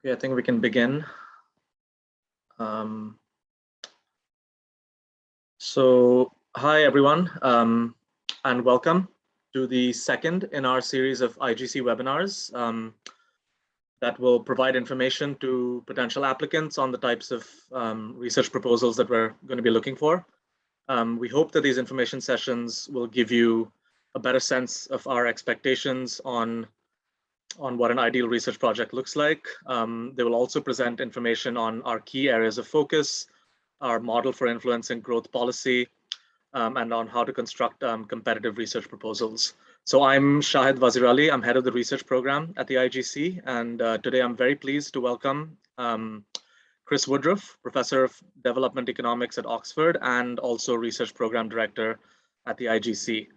Okay, I think we can begin. Hi everyone, and welcome to the second in our series of IGC webinars that will provide information to potential applicants on the types of research proposals that we're going to be looking for. We hope that these information sessions will give you a better sense of our expectations on what an ideal research project looks like. They will also present information on our key areas of focus, our model for influencing growth policy, and on how to construct competitive research proposals. So I'm Shahid Wazirali. I'm head of the research program at the IGC, and today I'm very pleased to welcome Chris Woodruff, Professor of Development Economics at Oxford, and also Research Program Director at the IGC.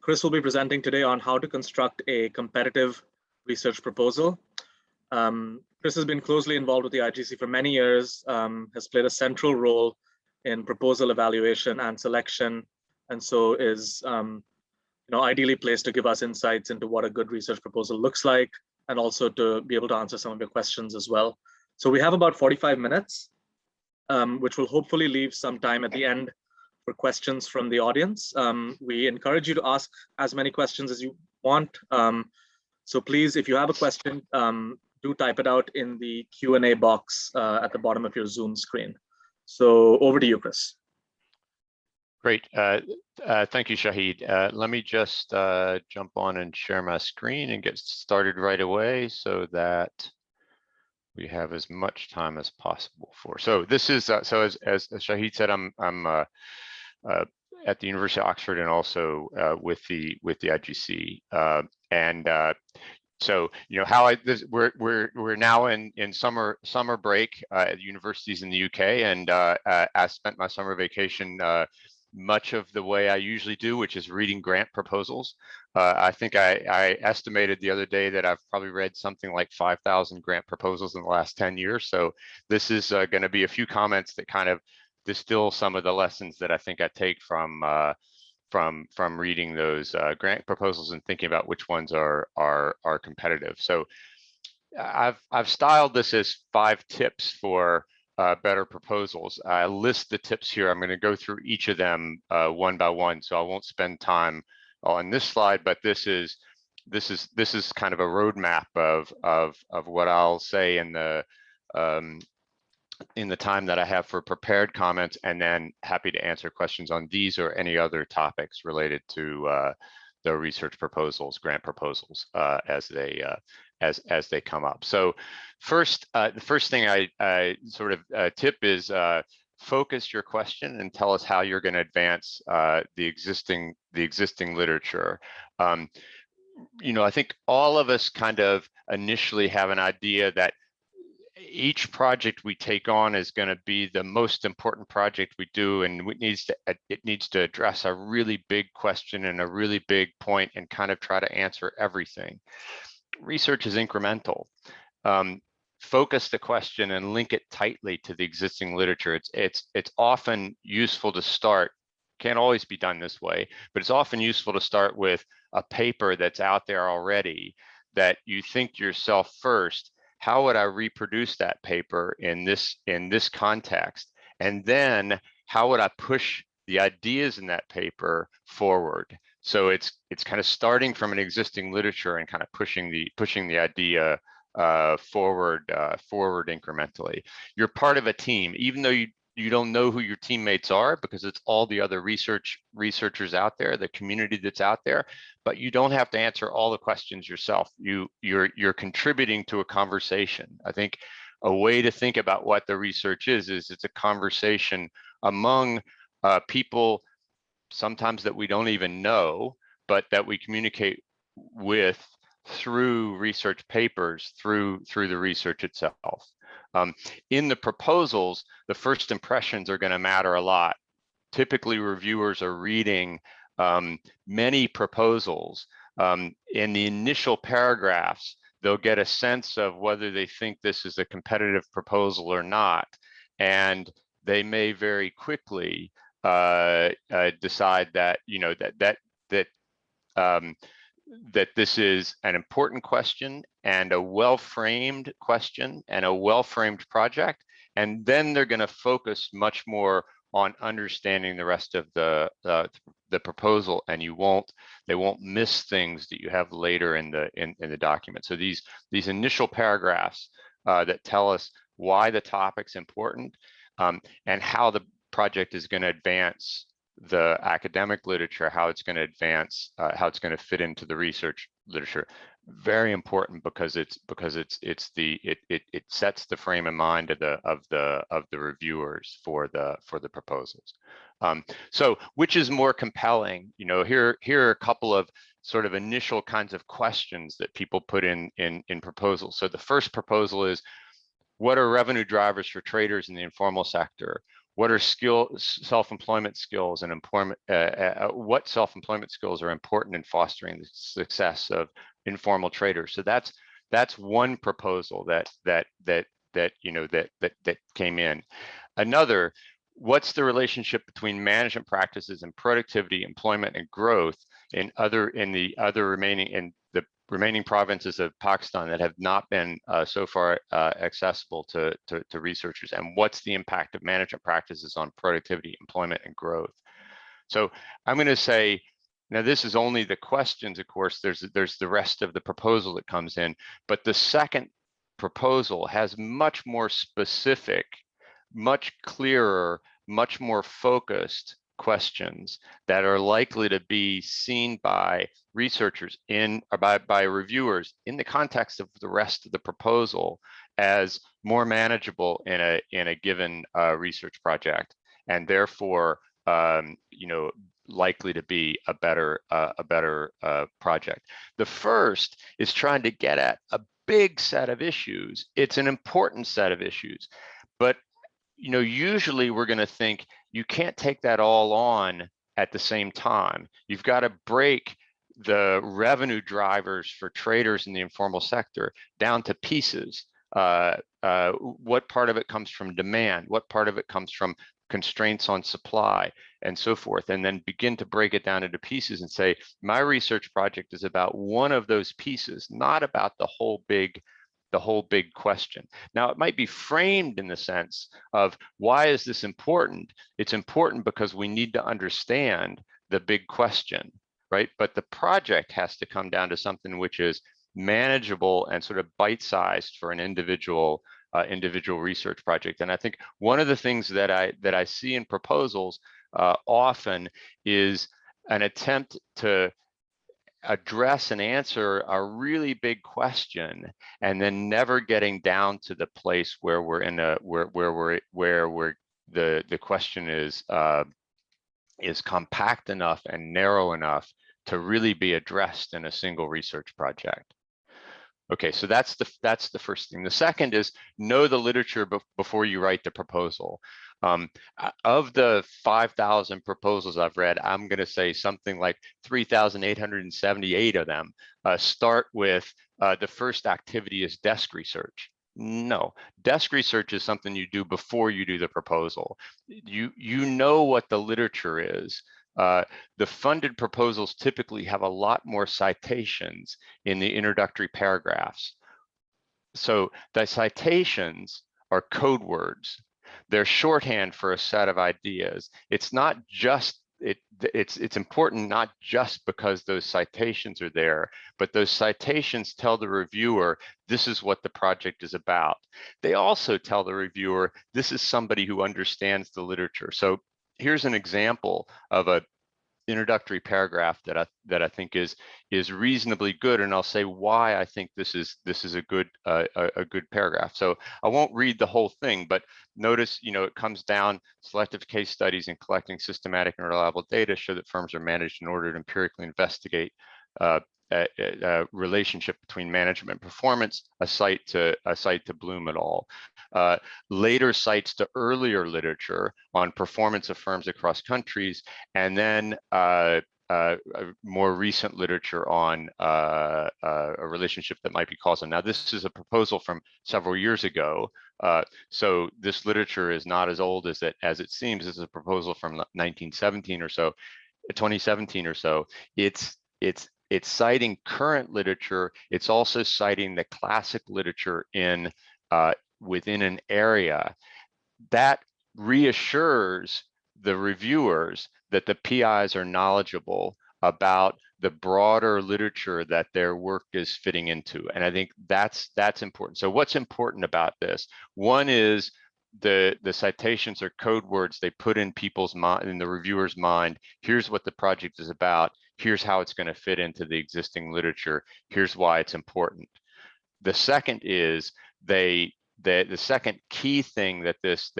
Chris will be presenting today on how to construct a competitive research proposal. Chris has been closely involved with the IGC for many years, has played a central role in proposal evaluation and selection, and so is ideally placed to give us insights into what a good research proposal looks like, and also to be able to answer some of your questions as well. So we have about 45 minutes, which will hopefully leave some time at the end for questions from the audience. We encourage you to ask as many questions as you want. So please, if you have a question, do type it out in the Q&A box at the bottom of your Zoom screen. So over to you, Chris. Great. Thank you, Shahid. Let me just jump on and share my screen and get started right away so that we have as much time as possible for. So this is, so as Shahid said, I'm at the University of Oxford and also with the IGC. So how we're now in summer break at universities in the UK, and I spent my summer vacation much of the way I usually do, which is reading grant proposals. I think I estimated the other day that I've probably read something like 5,000 grant proposals in the last 10 years. So this is going to be a few comments that kind of distill some of the lessons that I think I take from reading those grant proposals and thinking about which ones are competitive. So I've styled this as 5 tips for better proposals. I list the tips here. I'm going to go through each of them one by one, so I won't spend time on this slide. But this is kind of a roadmap of what I'll say in the time that I have for prepared comments, and then happy to answer questions on these or any other topics related to the research proposals, grant proposals, as they come up. So first, the first thing I sort of tip is focus your question and tell us how you're going to advance the existing literature. I think all of us kind of initially have an idea that each project we take on is going to be the most important project we do, and it needs to address a really big question and a really big point and kind of try to answer everything. Research is incremental. Focus the question and link it tightly to the existing literature. It's often useful to start, can't always be done this way, but it's often useful to start with a paper that's out there already that you think to yourself first, how would I reproduce that paper in this context? And then how would I push the ideas in that paper forward? So it's kind of starting from an existing literature and kind of pushing the idea forward incrementally. You're part of a team, even though you don't know who your teammates are, because it's all the other researchers out there, the community that's out there, but you don't have to answer all the questions yourself. You're contributing to a conversation. I think a way to think about what the research is it's a conversation among people, sometimes that we don't even know, but that we communicate with through research papers, through the research itself. In the proposals, the first impressions are going to matter a lot. Typically, reviewers are reading many proposals. In the initial paragraphs, they'll get a sense of whether they think this is a competitive proposal or not, and they may very quickly decide that that this is an important question and a well-framed question and a well-framed project, and then they're going to focus much more on understanding the rest of the proposal, and they won't miss things that you have later in the document. So these initial paragraphs that tell us why the topic's important and how the project is going to advance the academic literature, how it's going to advance, how it's going to fit into the research literature. Very important because it sets the frame of mind of the reviewers for the proposals. So which is more compelling? You know, here are a couple of sort of initial kinds of questions that people put in proposals. So the first proposal is, what are revenue drivers for traders in the informal sector? What are self-employment skills and employment? What self-employment skills are important in fostering the success of informal traders? So that's one proposal that came in. Another, what's the relationship between management practices and productivity, employment, and growth in the remaining provinces of Pakistan that have not been so far accessible to researchers, and what's the impact of management practices on productivity, employment, and growth? So I'm going to say, now this is only the questions, of course, there's the rest of the proposal that comes in, but the second proposal has much more specific, much clearer, much more focused questions that are likely to be seen by researchers by reviewers in the context of the rest of the proposal as more manageable in a given research project, and therefore likely to be a better project. The first is trying to get at a big set of issues. It's an important set of issues, but usually we're going to think you can't take that all on at the same time. You've got to break the revenue drivers for traders in the informal sector down to pieces. What part of it comes from demand? What part of it comes from constraints on supply, and so forth, and then begin to break it down into pieces and say, my research project is about one of those pieces, not about the whole big question. Now, it might be framed in the sense of, why is this important? It's important because we need to understand the big question, right? But the project has to come down to something which is manageable and sort of bite-sized for an individual research project. And I think one of the things that I see in proposals often is an attempt to address and answer a really big question, and then never getting down to the place where we're in the question is compact enough and narrow enough to really be addressed in a single research project. Okay, so that's the first thing. The second is, know the literature before you write the proposal. Of the 5,000 proposals I've read, I'm going to say something like 3,878 of them start with the first activity is desk research. No, desk research is something you do before you do the proposal. You know what the literature is. The funded proposals typically have a lot more citations in the introductory paragraphs. So the citations are code words. They're shorthand for a set of ideas. It's not just, it's important not just because those citations are there, but those citations tell the reviewer this is what the project is about. They also tell the reviewer this is somebody who understands the literature. So here's an example of a introductory paragraph that I think is reasonably good, and I'll say why I think this is a good paragraph. So I won't read the whole thing, but notice, it comes down, selective case studies and collecting systematic and reliable data show that firms are managed in order to empirically investigate a relationship between management and performance, a cite to Bloom et al. Later cites to earlier literature on performance of firms across countries, and then more recent literature on a relationship that might be causal. Now, this is a proposal from several years ago, so this literature is not as old as it seems. This is a proposal from 2017 or so. It's it's citing current literature. It's also citing the classic literature in within an area. That reassures the reviewers that the PIs are knowledgeable about the broader literature that their work is fitting into. And I think that's important. So what's important about this? One is the citations are code words they put in people's mind, in the reviewer's mind. Here's what the project is about. Here's how it's going to fit into the existing literature. Here's why it's important. The second is the second key thing that this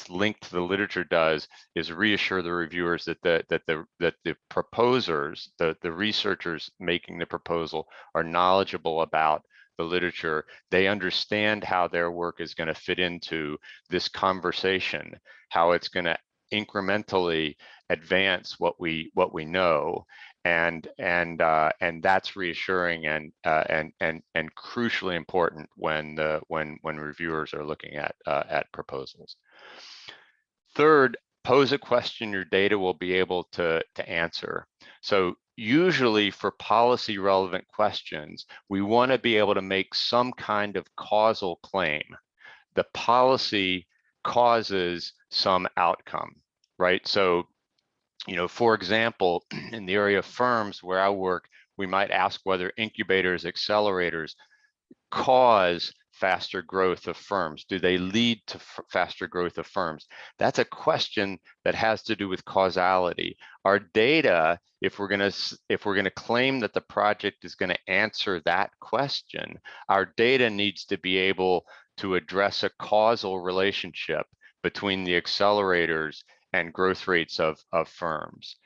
link to the literature does is reassure the reviewers that the proposers, the researchers making the proposal, are knowledgeable about the literature. They understand how their work is going to fit into this conversation, how it's going to incrementally advance what we know, and that's reassuring and crucially important when reviewers are looking at proposals. Third, pose a question your data will be able to answer. So usually for policy relevant questions, we want to be able to make some kind of causal claim. The policy causes some outcome, right? So, you know, for example, in the area of firms where I work, we might ask whether incubators, accelerators cause faster growth of firms. Do they lead to faster growth of firms? That's a question that has to do with causality. Our data, if we're going to claim that the project is going to answer that question, our data needs to be able to address a causal relationship between the accelerators and growth rates of firms.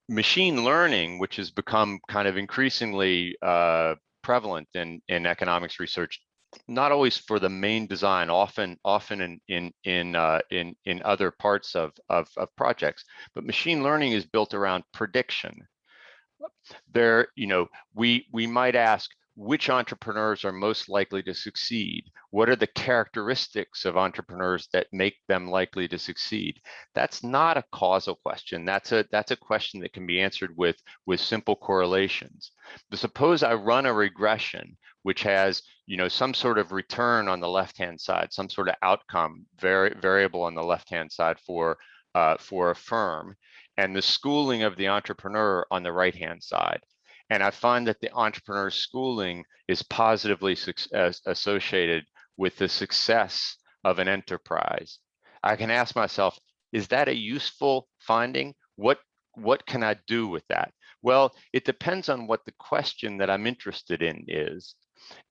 Machine learning, which has become kind of increasingly prevalent in economics research, not always for the main design, often in other parts of projects, but machine learning is built around prediction. There, you know, we might ask, which entrepreneurs are most likely to succeed? What are the characteristics of entrepreneurs that make them likely to succeed? That's not a causal question. That's a question that can be answered with simple correlations. But suppose I run a regression which has, you know, some sort of return on the left-hand side, some sort of outcome variable on the left-hand side for a firm, and the schooling of the entrepreneur on the right-hand side. And I find that the entrepreneur's schooling is positively associated with the success of an enterprise. I can ask myself, is that a useful finding? What can I do with that? Well, it depends on what the question that I'm interested in is.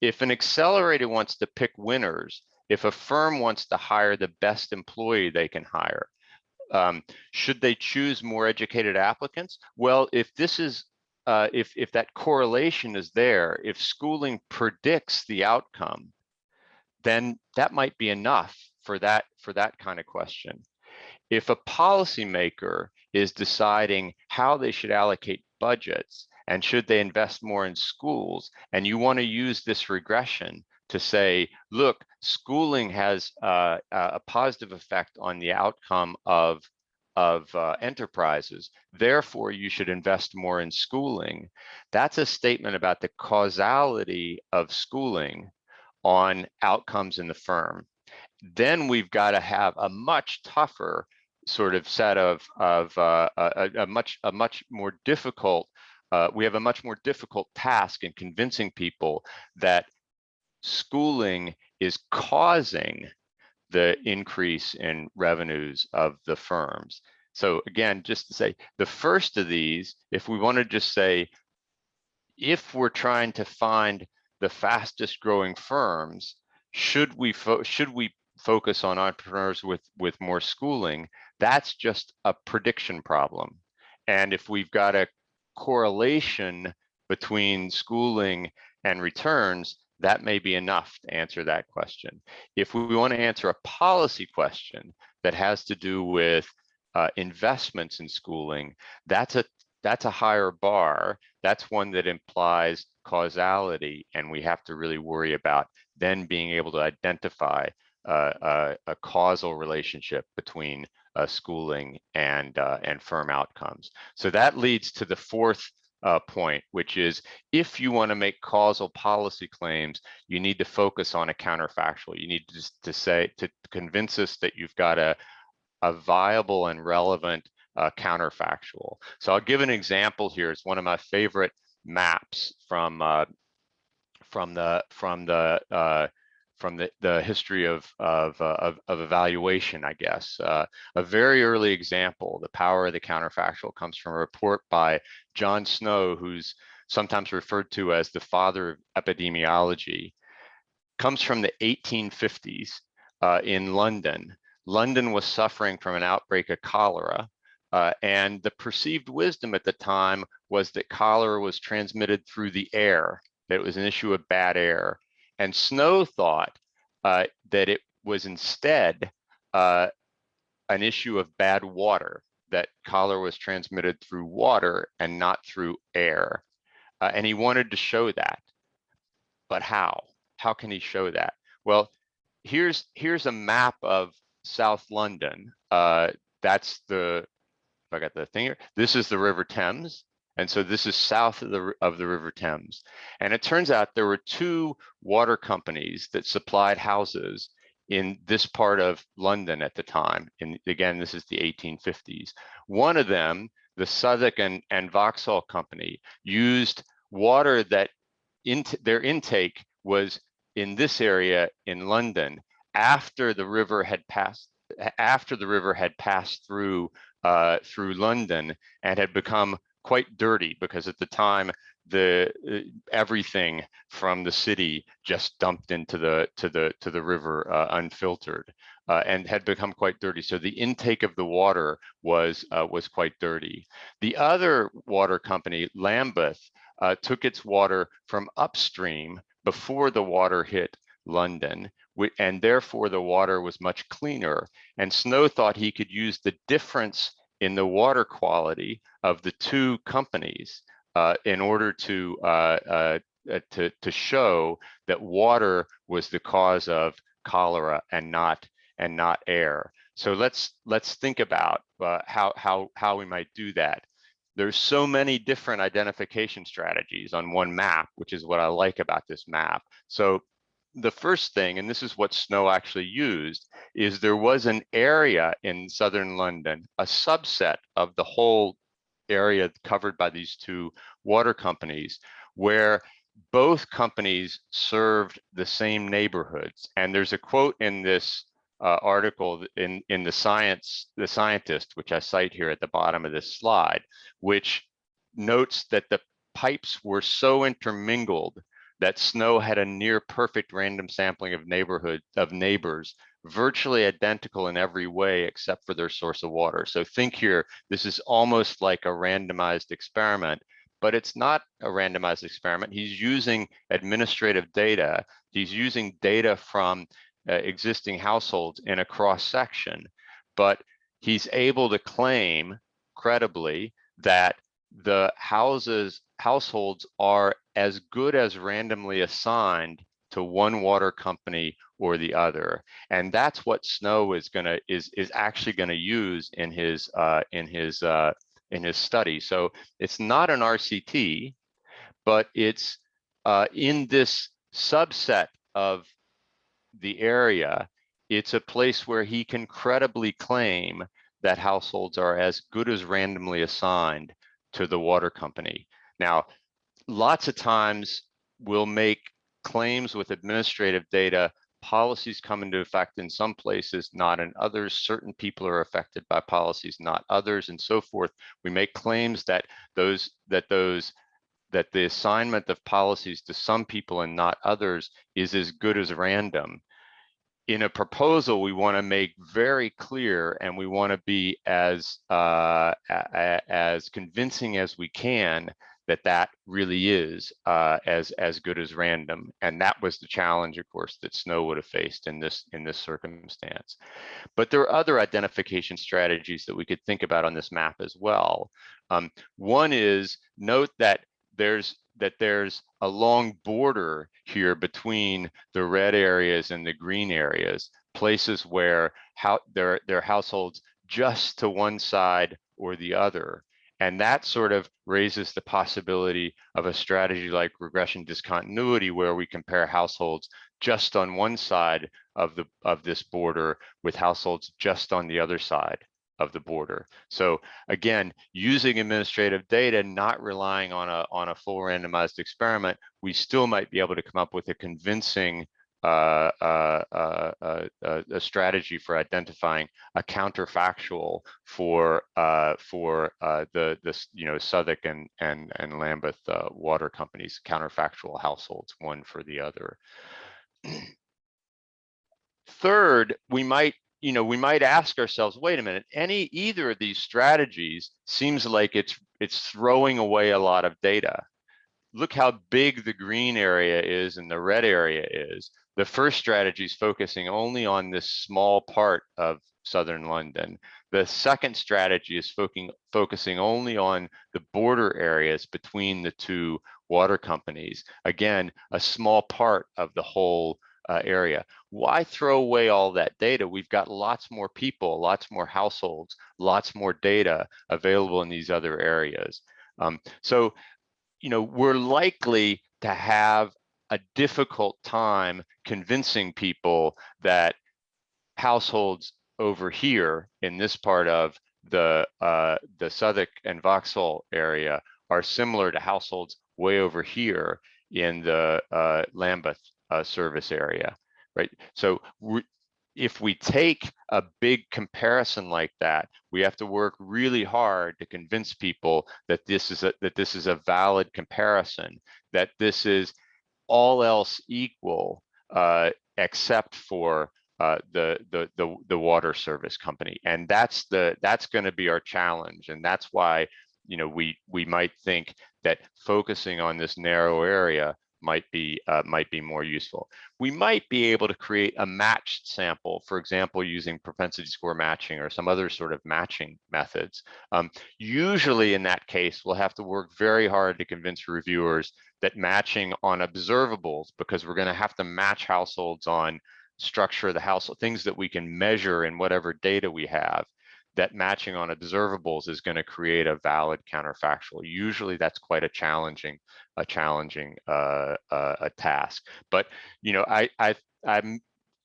If an accelerator wants to pick winners, if a firm wants to hire the best employee they can hire, should they choose more educated applicants? Well, if this is if that correlation is there, if schooling predicts the outcome, then that might be enough for that kind of question. If a policymaker is deciding how they should allocate budgets and should they invest more in schools, and you want to use this regression to say, look, schooling has a positive effect on the outcome of enterprises, therefore you should invest more in schooling. That's a statement about the causality of schooling on outcomes in the firm. Then we've got to have a much tougher sort of set of a much more difficult. We have a much more difficult task in convincing people that schooling is causing the increase in revenues of the firms. So again, just to say, the first of these, if we want to just say, if we're trying to find the fastest growing firms, should we focus on entrepreneurs with more schooling? That's just a prediction problem. And if we've got a correlation between schooling and returns, that may be enough to answer that question. If we want to answer a policy question that has to do with investments in schooling, that's a higher bar. That's one that implies causality, and we have to really worry about then being able to identify a causal relationship between schooling and firm outcomes. So that leads to the fourth point, which is if you want to make causal policy claims, you need to focus on a counterfactual. You need to convince us that you've got a viable and relevant counterfactual. So I'll give an example here. It's one of my favorite maps from the history of evaluation, I guess. A very early example, the power of the counterfactual, comes from a report by John Snow, who's sometimes referred to as the father of epidemiology. Comes from the 1850s in London. London was suffering from an outbreak of cholera, and the perceived wisdom at the time was that cholera was transmitted through the air, that it was an issue of bad air. And Snow thought that it was instead an issue of bad water, that cholera was transmitted through water and not through air. And he wanted to show that. But how? How can he show that? Well, here's a map of South London. That's the, if I got the thing here, this is the River Thames. And so this is south of the River Thames. And it turns out there were two water companies that supplied houses in this part of London at the time. And again, this is the 1850s. One of them, the Southwark and Vauxhall Company, used water that their intake was in this area in London after the river had passed through London and had become quite dirty, because at the time everything from the city just dumped into the river unfiltered, and had become quite dirty. So the intake of the water was quite dirty. The other water company, Lambeth, took its water from upstream before the water hit London, and therefore the water was much cleaner. And Snow thought he could use the difference in the water quality of the two companies in order to show that water was the cause of cholera and not air. So let's think about how we might do that. There's so many different identification strategies on one map, which is what I like about this map. So the first thing, and this is what Snow actually used, is there was an area in southern London, a subset of the whole area covered by these two water companies, where both companies served the same neighborhoods. And there's a quote in this article in the Scientist, which I cite here at the bottom of this slide, which notes that the pipes were so intermingled that Snow had a near perfect random sampling of neighbors, virtually identical in every way except for their source of water. So think here, this is almost like a randomized experiment, but it's not a randomized experiment. He's using administrative data. He's using data from existing households in a cross section, but he's able to claim credibly that the households are as good as randomly assigned to one water company or the other. And that's what Snow is actually gonna use in his study. So it's not an RCT, but it's in this subset of the area. It's a place where he can credibly claim that households are as good as randomly assigned to the water company. Now, lots of times we'll make claims with administrative data. Policies come into effect in some places, not in others. Certain people are affected by policies, not others, and so forth. We make claims that the assignment of policies to some people and not others is as good as random. In a proposal, we want to make very clear, and we want to be as convincing as we can that really is as good as random. And that was the challenge, of course, that Snow would have faced in this circumstance. But there are other identification strategies that we could think about on this map as well. One is note that there's a long border here between the red areas and the green areas, places where there are households just to one side or the other. And that sort of raises the possibility of a strategy like regression discontinuity, where we compare households just on one side of this border with households just on the other side of the border. So again, using administrative data, not relying on a full randomized experiment, we still might be able to come up with a convincing a strategy for identifying a counterfactual for the Southwark and Lambeth water companies, counterfactual households, one for the other. Third, we might ask ourselves, wait a minute, either of these strategies seems like it's throwing away a lot of data. Look how big the green area is and the red area is. The first strategy is focusing only on this small part of southern London. The second strategy is focusing only on the border areas between the two water companies. Again, a small part of the whole area. Why throw away all that data? We've got lots more people, lots more households, lots more data available in these other areas. So we're likely to have a difficult time convincing people that households over here in this part of the Southwark and Vauxhall area are similar to households way over here in the Lambeth service area, right? So if we take a big comparison like that, we have to work really hard to convince people that this is a valid comparison, that this is all else equal except for the water service company, and that's going to be our challenge, and that's why we might think that focusing on this narrow area might be more useful. We might be able to create a matched sample, for example, using propensity score matching or some other sort of matching methods. Usually in that case, we'll have to work very hard to convince reviewers that matching on observables, because we're going to have to match households on structure of the household, things that we can measure in whatever data we have, that matching on observables is going to create a valid counterfactual. Usually that's quite a challenging task. But I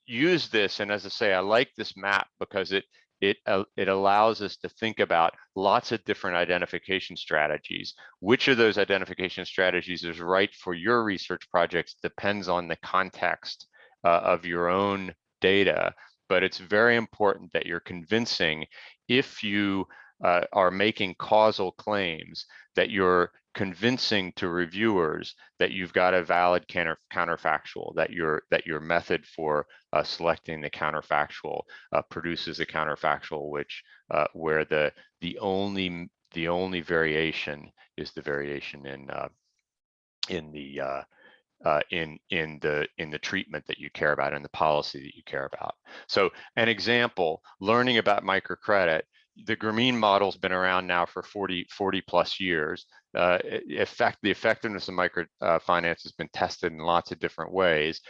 use this, and as I say, I like this map because it allows us to think about lots of different identification strategies. Which of those identification strategies is right for your research projects depends on the context of your own data, but it's very important that you're convincing, if you are making causal claims, that you're convincing to reviewers that you've got a valid counterfactual, that your method for selecting the counterfactual produces a counterfactual where the only variation is the variation in the treatment that you care about and the policy that you care about. So an example, learning about microcredit, the Grameen model's been around now for 40 plus years. The effectiveness of microfinance has been tested in lots of different ways.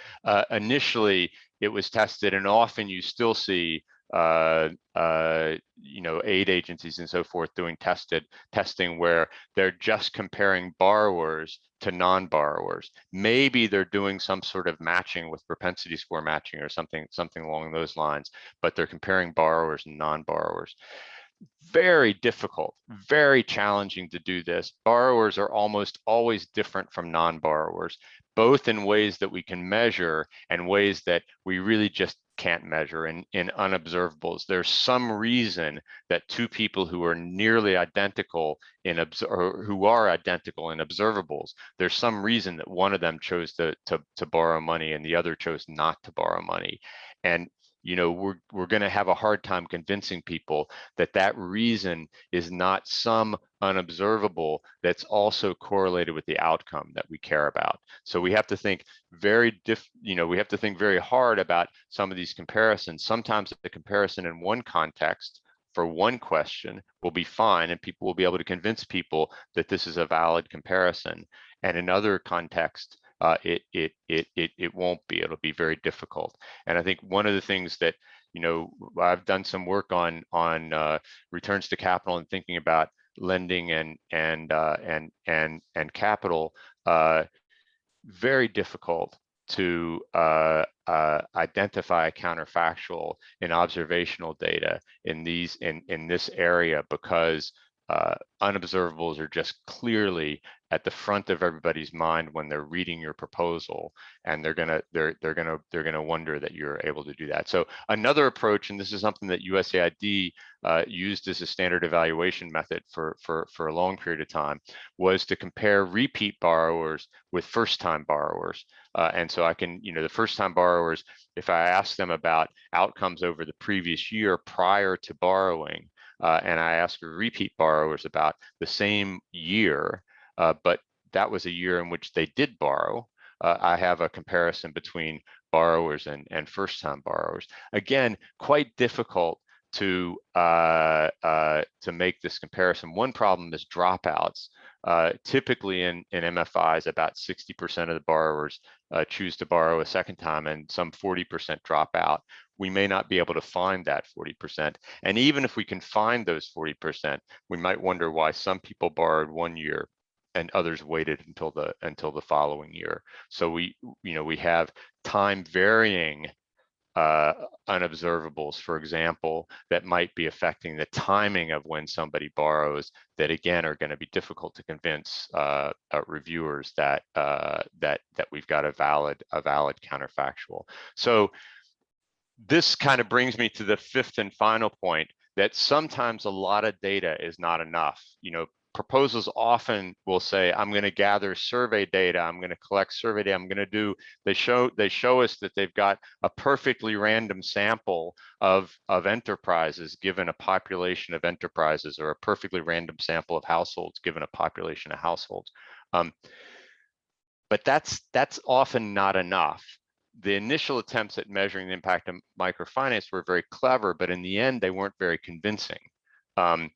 Initially, it was tested, and often you still see aid agencies and so forth doing testing where they're just comparing borrowers to non-borrowers. Maybe they're doing some sort of matching with propensity score matching or something along those lines, but they're comparing borrowers and non-borrowers. Very difficult, very challenging to do this. Borrowers are almost always different from non-borrowers, both in ways that we can measure and ways that we really just can't measure in unobservables. There's some reason that two people who are nearly identical who are identical in observables, there's some reason that one of them chose to borrow money and the other chose not to borrow money. And we're going to have a hard time convincing people that reason is not some unobservable that's also correlated with the outcome that we care about. So we have to think very hard about some of these comparisons. Sometimes the comparison in one context for one question will be fine, and people will be able to convince people that this is a valid comparison. And in other contexts, it won't be. It'll be very difficult. And I think one of the things that I've done some work on returns to capital and thinking about lending and capital, very difficult to identify a counterfactual in observational data in this area, because unobservables are just clearly at the front of everybody's mind when they're reading your proposal, and they're gonna wonder that you're able to do that. So another approach, and this is something that USAID used as a standard evaluation method for a long period of time, was to compare repeat borrowers with first-time borrowers. And so I can, the first-time borrowers, if I ask them about outcomes over the previous year prior to borrowing, and I ask repeat borrowers about the same year, but that was a year in which they did borrow, I have a comparison between borrowers and first-time borrowers. Again, quite difficult to make this comparison. One problem is dropouts. Typically in MFIs, about 60% of the borrowers choose to borrow a second time, and some 40% drop out. We may not be able to find that 40%. And even if we can find those 40%, we might wonder why some people borrowed one year and others waited until the following year. So we have time varying unobservables, for example, that might be affecting the timing of when somebody borrows, that again are going to be difficult to convince reviewers that we've got a valid counterfactual. So this kind of brings me to the fifth and final point, that sometimes a lot of data is not enough. Proposals often will say, I'm going to gather survey data, I'm going to collect survey data, I'm going to do, they show us that they've got a perfectly random sample of enterprises given a population of enterprises, or a perfectly random sample of households given a population of households. But that's often not enough. The initial attempts at measuring the impact of microfinance were very clever, but in the end, they weren't very convincing. And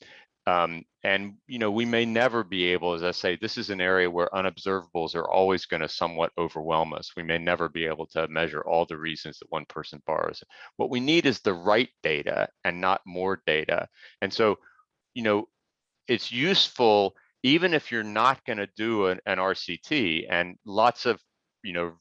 we may never be able, as I say, this is an area where unobservables are always going to somewhat overwhelm us. We may never be able to measure all the reasons that one person borrows. What we need is the right data and not more data. And so, it's useful, even if you're not going to do an RCT, and lots of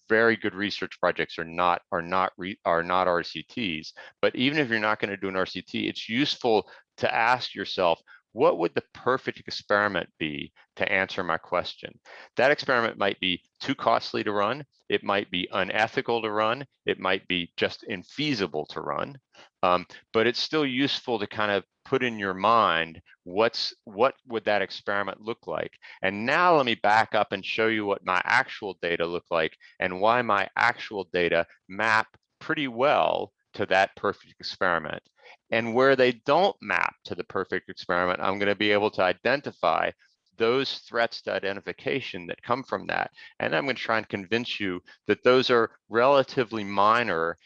very good research projects are not RCTs. But even if you're not going to do an RCT, it's useful to ask yourself, what would the perfect experiment be to answer my question? That experiment might be too costly to run. It might be unethical to run. It might be just infeasible to run. But it's still useful to kind of put in your mind, what would that experiment look like? And now let me back up and show you what my actual data look like, and why my actual data map pretty well to that perfect experiment. And where they don't map to the perfect experiment, I'm going to be able to identify those threats to identification that come from that. And I'm going to try and convince you that those are relatively minor,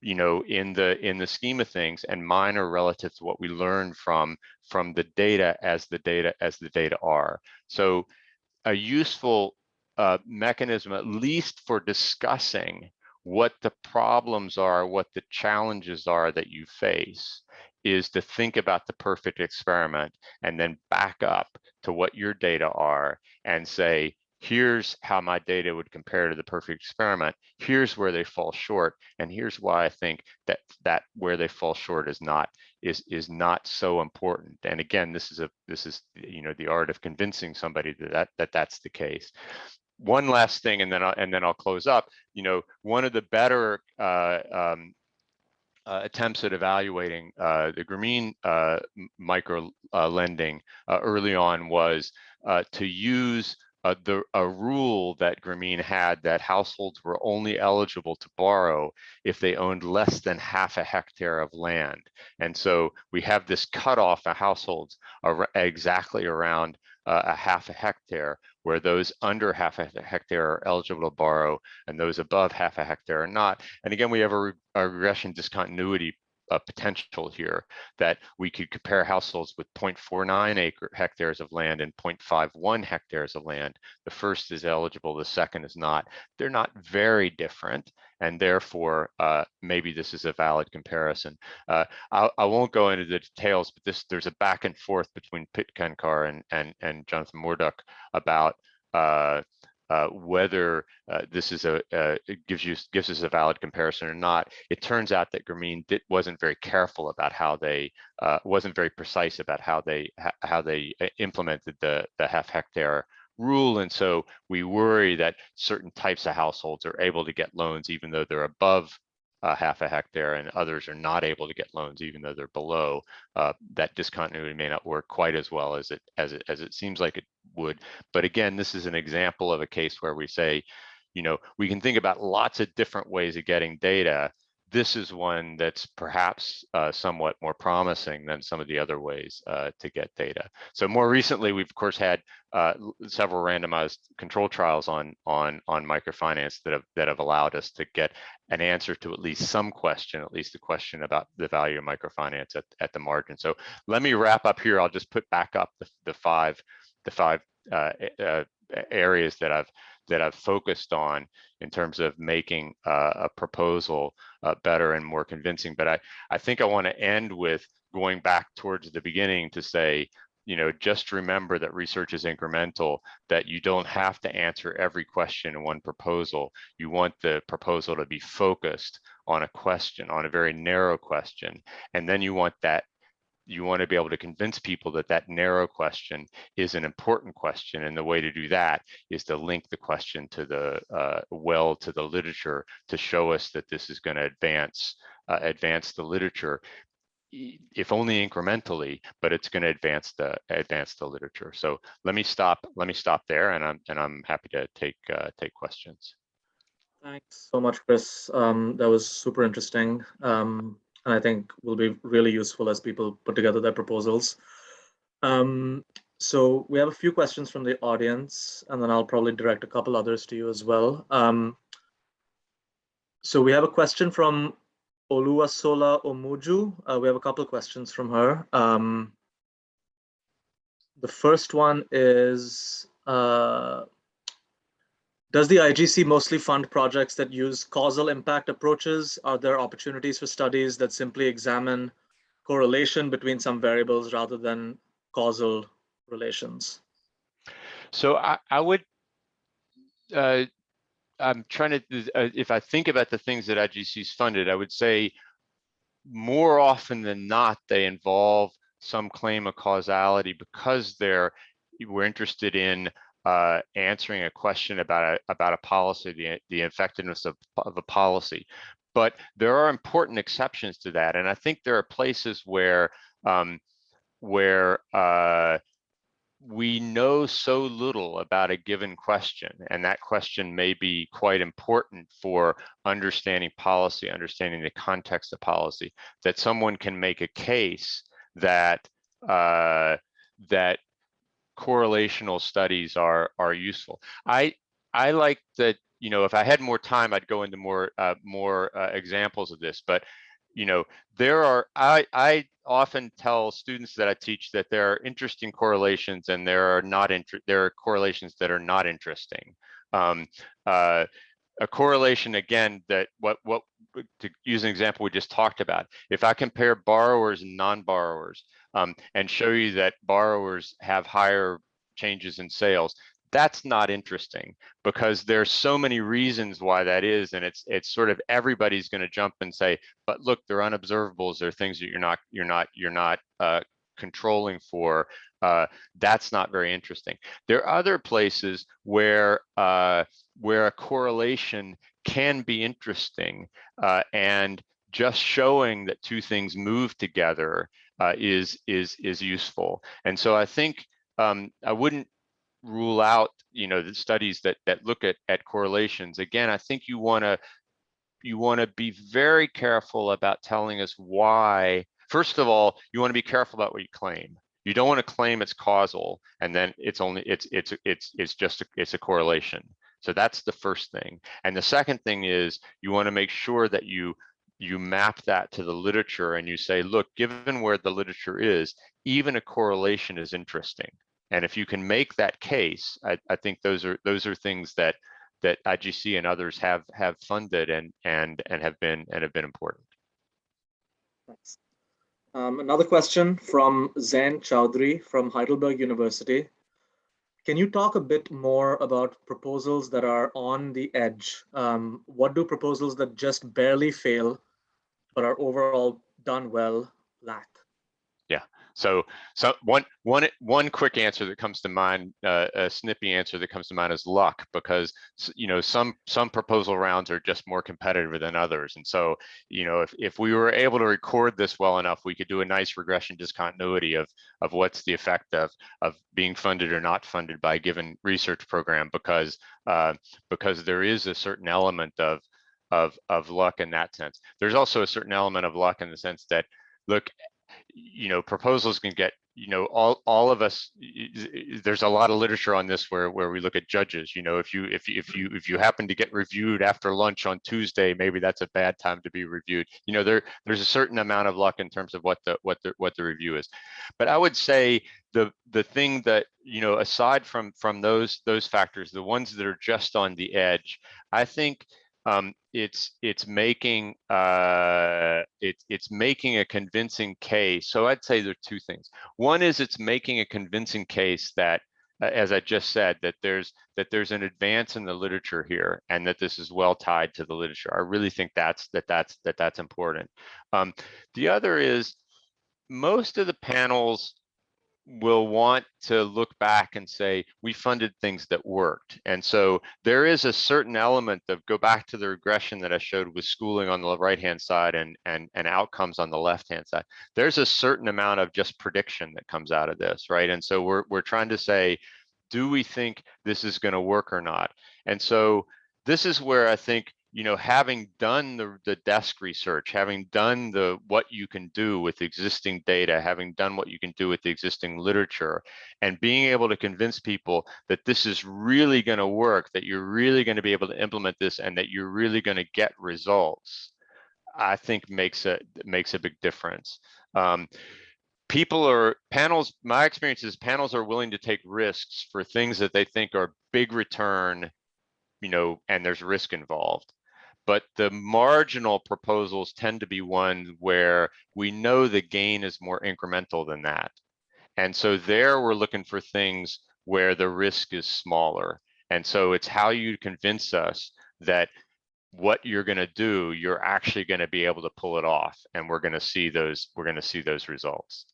in the scheme of things, and minor relative to what we learned from the data as the data are. So a useful mechanism, at least for discussing what the problems are, what the challenges are that you face, is to think about the perfect experiment and then back up to what your data are and say, here's how my data would compare to the perfect experiment. Here's where they fall short, and here's why I think that where they fall short is not so important. And again, this is the art of convincing somebody that's the case. One last thing, and then I'll close up. One of the better attempts at evaluating the Grameen micro lending early on was to use a rule that Grameen had, that households were only eligible to borrow if they owned less than half a hectare of land. And so we have this cutoff of households exactly around a half a hectare, where those under half a hectare are eligible to borrow and those above half a hectare are not. And again, we have a regression discontinuity potential here that we could compare households with 0.49 hectares of land and 0.51 hectares of land. The first is eligible, the second is not. They're not very different, and therefore maybe this is a valid comparison. I won't go into the details, but there's a back and forth between Pitcairn and Jonathan Murdoch about whether this is it gives us a valid comparison or not. It turns out that Grameen wasn't very careful about how they wasn't very precise about how they implemented the half hectare rule, and so we worry that certain types of households are able to get loans even though they're above half a hectare, and others are not able to get loans even though they're below. That discontinuity may not work quite as well as it seems like it would. But again, this is an example of a case where we say, we can think about lots of different ways of getting data. This is one that's perhaps somewhat more promising than some of the other ways to get data. So more recently, we've of course had several randomized control trials on microfinance that have allowed us to get an answer to at least some question, at least a question about the value of microfinance at the margin. So let me wrap up here. I'll just put back up the five areas that I've focused on in terms of making a proposal better and more convincing. But I think I want to end with going back towards the beginning to say, just remember that research is incremental, that you don't have to answer every question in one proposal. You want the proposal to be focused on a question, on a very narrow question, and then you want to be able to convince people that narrow question is an important question, and the way to do that is to link the question to the to the literature to show us that this is going to advance the literature, if only incrementally, but it's going to advance the literature. So let me stop there, and I'm happy to take questions. Thanks so much, Chris. That was super interesting. And I think will be really useful as people put together their proposals. So we have a few questions from the audience, and then I'll probably direct a couple others to you as well. So we have a question from Oluwasola Omuju. We have a couple of questions from her. The first one is, does the IGC mostly fund projects that use causal impact approaches? Are there opportunities for studies that simply examine correlation between some variables rather than causal relations? So I would, I'm trying to, if I think about the things that IGC's funded, I would say more often than not, they involve some claim of causality because we're interested in answering a question about a policy, the effectiveness of a policy. But there are important exceptions to that, and I think there are places where we know so little about a given question, and that question may be quite important for understanding policy, understanding the context of policy, that someone can make a case that that correlational studies are useful. I like that. If I had more time, I'd go into more examples of this, but there are, I often tell students that I teach that there are interesting correlations and there are correlations that are not interesting. A correlation, again, that to use an example we just talked about, if I compare borrowers and non-borrowers and show you that borrowers have higher changes in sales, that's not interesting because there's so many reasons why that is, and it's sort of everybody's going to jump and say, but look, they're unobservables, they're things that you're not controlling for. That's not very interesting. There are other places where a correlation can be interesting, and just showing that two things move together is useful. And so I think I wouldn't rule out the studies that look at correlations. Again, I think you want to be very careful about telling us why. First of all, you want to be careful about what you claim. You don't want to claim it's causal and then it's a correlation. So that's the first thing. And the second thing is you want to make sure that you you map that to the literature and you say, look, given where the literature is, even a correlation is interesting. And if you can make that case, I think those are things that IGC and others have funded and have been important. Thanks. Another question from Zain Chowdhury from Heidelberg University. Can you talk a bit more about proposals that are on the edge? What do proposals that just barely fail but are overall done well lack? Yeah. So one quick answer that comes to mind, a snippy answer that comes to mind is luck, because some proposal rounds are just more competitive than others, and so if we were able to record this well enough, we could do a nice regression discontinuity of what's the effect of being funded or not funded by a given research program, because there is a certain element of luck in that sense. There's also a certain element of luck in the sense that, look, proposals can get, all of us, there's a lot of literature on this where we look at judges. If you happen to get reviewed after lunch on Tuesday, maybe that's a bad time to be reviewed. There's a certain amount of luck in terms of what the review is. But I would say the thing that, aside from those factors, the ones that are just on the edge, I think it's making a convincing case. So I'd say there are two things. One is it's making a convincing case that, as I just said, that there's an advance in the literature here, and that this is well tied to the literature. I really think that's important. The other is most of the panels will want to look back and say, we funded things that worked. And so there is a certain element of, go back to the regression that I showed with schooling on the right-hand side and outcomes on the left-hand side. There's a certain amount of just prediction that comes out of this, right? And so we're trying to say, do we think this is going to work or not? And so this is where I think, having done the desk research, having done what you can do with existing data, having done what you can do with the existing literature, and being able to convince people that this is really going to work, that you're really going to be able to implement this, and that you're really going to get results, I think makes a big difference. Panels, my experience is panels are willing to take risks for things that they think are big return, and there's risk involved. But the marginal proposals tend to be ones where we know the gain is more incremental than that. And so there we're looking for things where the risk is smaller. And so it's how you convince us that what you're going to do, you're actually going to be able to pull it off, and we're going to see those results.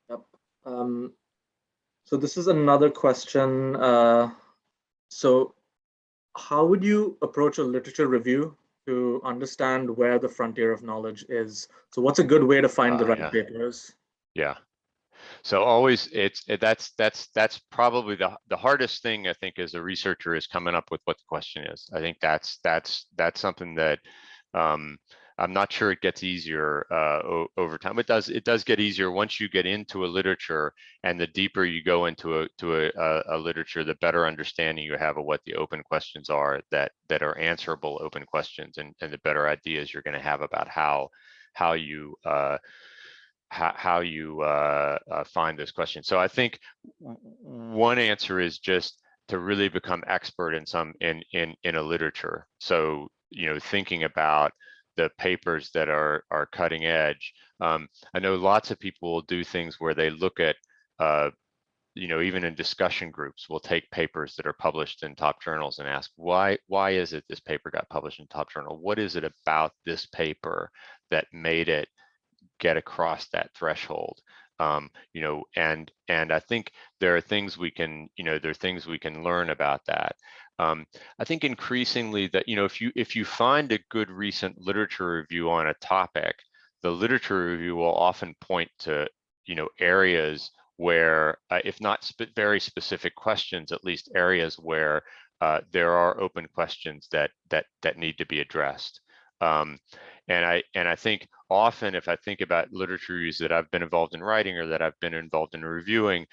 Yep. So this is another question. So how would you approach a literature review to understand where the frontier of knowledge is? So what's a good way to find the right papers? Yeah. So always, that's probably the hardest thing, I think, as a researcher, is coming up with what the question is. I think that's something that I'm not sure it gets easier over time. It does get easier once you get into a literature, and the deeper you go into a literature, the better understanding you have of what the open questions are that are answerable open questions, and the better ideas you're going to have about how you find those questions. So I think one answer is just to really become expert in a literature. So thinking about the papers that are cutting edge. I know lots of people will do things where they look at, even in discussion groups, we'll take papers that are published in top journals and ask, why is it this paper got published in top journal? What is it about this paper that made it get across that threshold? And I think there are things we can, learn about that. I think increasingly that, if you find a good recent literature review on a topic, the literature review will often point to, areas where, if not very specific questions, at least areas where there are open questions that need to be addressed. And I think often, if I think about literature reviews that I've been involved in writing or that I've been involved in reviewing,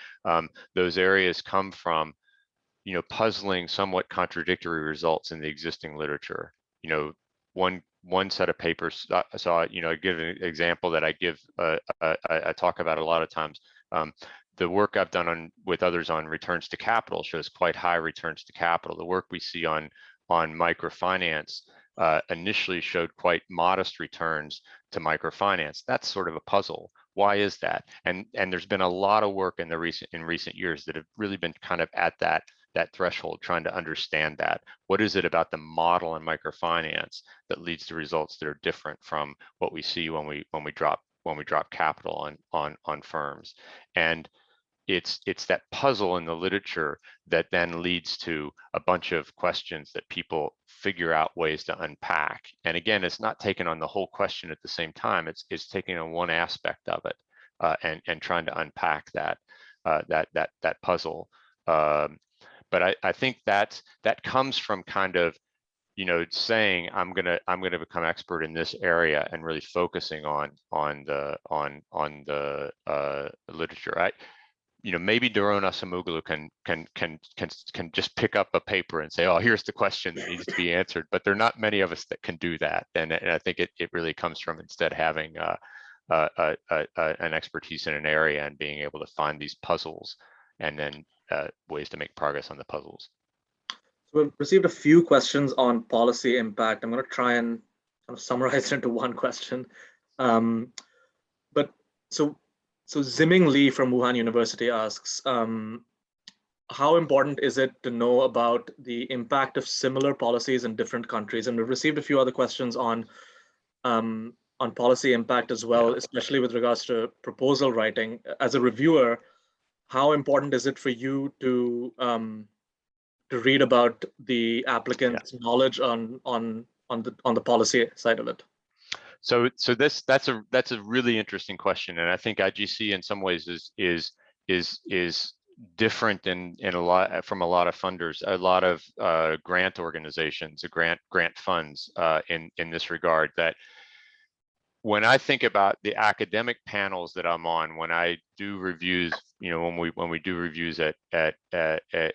those areas come from, puzzling, somewhat contradictory results in the existing literature. One one set of papers. So I give an example that I give, I talk about a lot of times. The work I've done with others on returns to capital shows quite high returns to capital. The work we see on microfinance initially showed quite modest returns to microfinance. That's sort of a puzzle. Why is that? And there's been a lot of work in recent years that have really been kind of at that threshold, trying to understand that. What is it about the model in microfinance that leads to results that are different from what we see when we drop capital on firms? And it's that puzzle in the literature that then leads to a bunch of questions that people figure out ways to unpack. And again, it's not taking on the whole question at the same time. It's taking on one aspect of it and trying to unpack that puzzle. But I think that comes from kind of, saying I'm gonna become expert in this area and really focusing on the literature. Maybe Daron Acemoglu can just pick up a paper and say, oh, here's the question that needs to be answered. But there are not many of us that can do that, and I think it really comes from instead having an expertise in an area and being able to find these puzzles and then ways to make progress on the puzzles. So we've received a few questions on policy impact. I'm going to try and kind of summarize it into one question. But so Ziming Lee from Wuhan University asks, how important is it to know about the impact of similar policies in different countries? And we've received a few other questions on policy impact as well, especially with regards to proposal writing. As a reviewer, how important is it for you to read about the applicant's knowledge on the policy side of it? So that's a really interesting question, and I think IGC in some ways is different from a lot of funders, a lot of grant organizations, grant funds in this regard. That when I think about the academic panels that I'm on, when I do reviews, when we do reviews at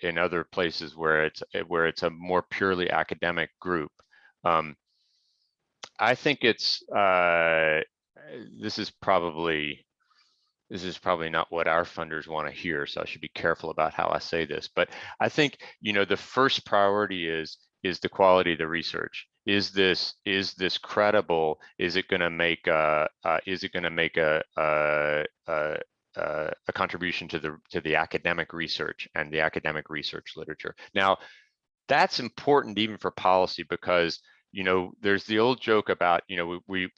in other places where it's a more purely academic group, I think it's this is probably not what our funders want to hear, so I should be careful about how I say this. But I think the first priority is the quality of the research. Is this credible? Is it going to make a contribution to the academic research and the academic research literature? Now, that's important even for policy, because there's the old joke about, we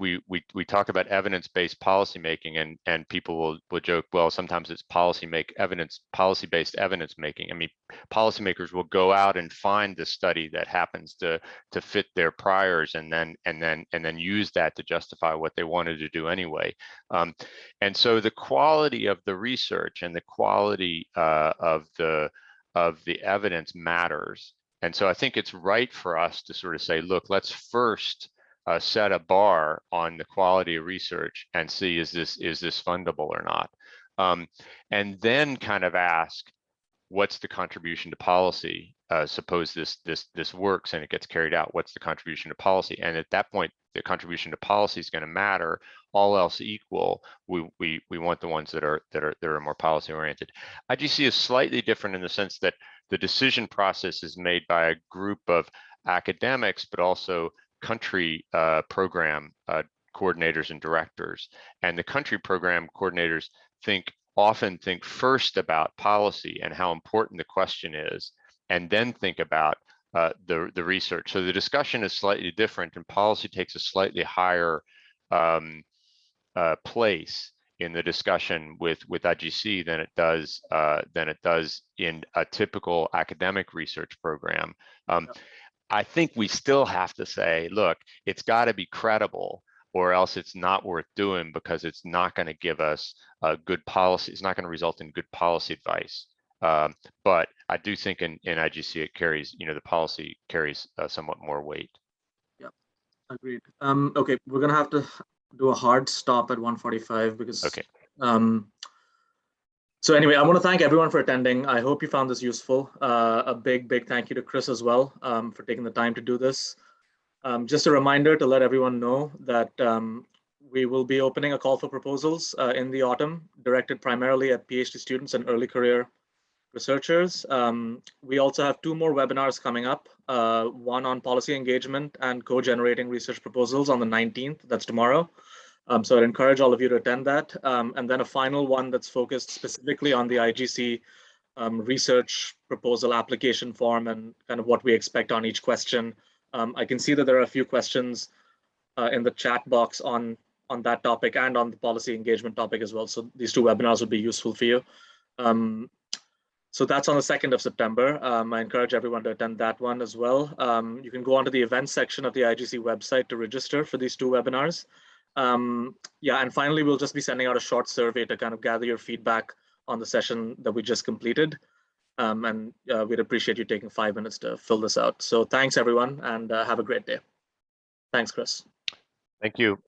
talk about evidence-based policymaking, and people will joke, well, sometimes it's policy-based evidence making. I mean, policymakers will go out and find the study that happens to fit their priors, and then use that to justify what they wanted to do anyway. And so the quality of the research and the quality of the evidence matters. And so I think it's right for us to sort of say, look, let's first set a bar on the quality of research and see, is this fundable or not? And then kind of ask, what's the contribution to policy? Suppose this works and it gets carried out, what's the contribution to policy? And at that point, the contribution to policy is going to matter. All else equal, we want the ones that are more policy oriented. IGC is slightly different in the sense that the decision process is made by a group of academics, but also country program coordinators and directors. And the country program coordinators often think first about policy and how important the question is, and then think about the research. So the discussion is slightly different, and policy takes a slightly higher place in the discussion with IGC than it does in a typical academic research program. I think we still have to say, look, it's got to be credible, or else it's not worth doing, because it's not going to give us good policy. It's not going to result in good policy advice. But I do think in IGC it carries, the policy carries somewhat more weight. Yeah, agreed. Okay, we're going to have to do a hard stop at 1:45 because. Okay. So anyway, I want to thank everyone for attending. I hope you found this useful. A big thank you to Chris as well for taking the time to do this. Just a reminder to let everyone know that we will be opening a call for proposals in the autumn, directed primarily at PhD students and early career researchers. We also have 2 more webinars coming up, one on policy engagement and co-generating research proposals on the 19th, that's tomorrow. So I'd encourage all of you to attend that. And then a final one that's focused specifically on the IGC research proposal application form and kind of what we expect on each question. I can see that there are a few questions in the chat box on that topic and on the policy engagement topic as well. So these 2 webinars would be useful for you. So that's on the 2nd of September. I encourage everyone to attend that one as well. You can go onto the events section of the IGC website to register for these 2 webinars. Yeah, and finally, we'll just be sending out a short survey to kind of gather your feedback on the session that we just completed. And we'd appreciate you taking 5 minutes to fill this out. So thanks, everyone, and have a great day. Thanks, Chris. Thank you.